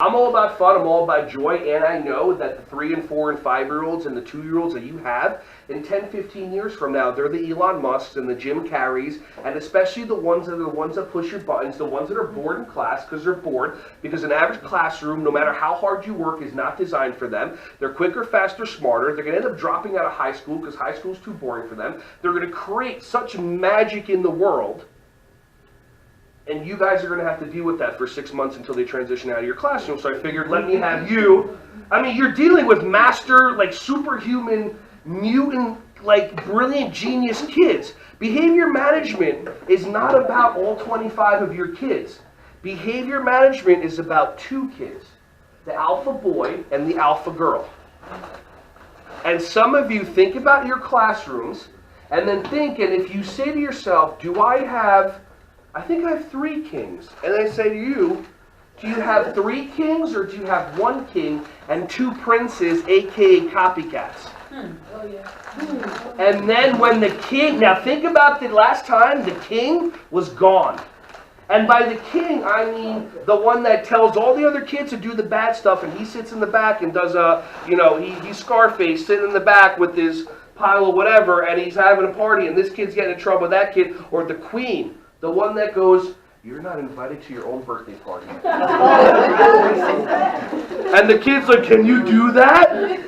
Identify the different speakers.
Speaker 1: I'm all about fun, I'm all about joy, and I know that the 3 and 4 and 5-year-olds and the 2-year-olds that you have, in 10, 15 years from now, they're the Elon Musks and the Jim Carreys, and especially the ones that push your buttons, the ones that are bored in class because they're bored, because an average classroom, no matter how hard you work, is not designed for them. They're quicker, faster, smarter. They're going to end up dropping out of high school because high school is too boring for them. They're going to create such magic in the world. And you guys are going to have to deal with that for 6 months until they transition out of your classroom. So I figured, let me have you. I mean, you're dealing with master, like superhuman, mutant, like brilliant genius kids. Behavior management is not about all 25 of your kids. Behavior management is about 2 kids, the alpha boy and the alpha girl. And some of you think about your classrooms and then think, and if you say to yourself, I think I have 3 kings. And I say to you, do you have 3 kings or do you have 1 king and 2 princes, aka copycats?
Speaker 2: Oh, yeah.
Speaker 1: And then when the king, now think about the last time the king was gone. And by the king, I mean the one that tells all the other kids to do the bad stuff, and he sits in the back and does he's Scarface sitting in the back with his pile of whatever, and he's having a party, and this kid's getting in trouble with that kid. Or the queen, the one that goes, you're not invited to your own birthday party. And the kid's like, can you do that?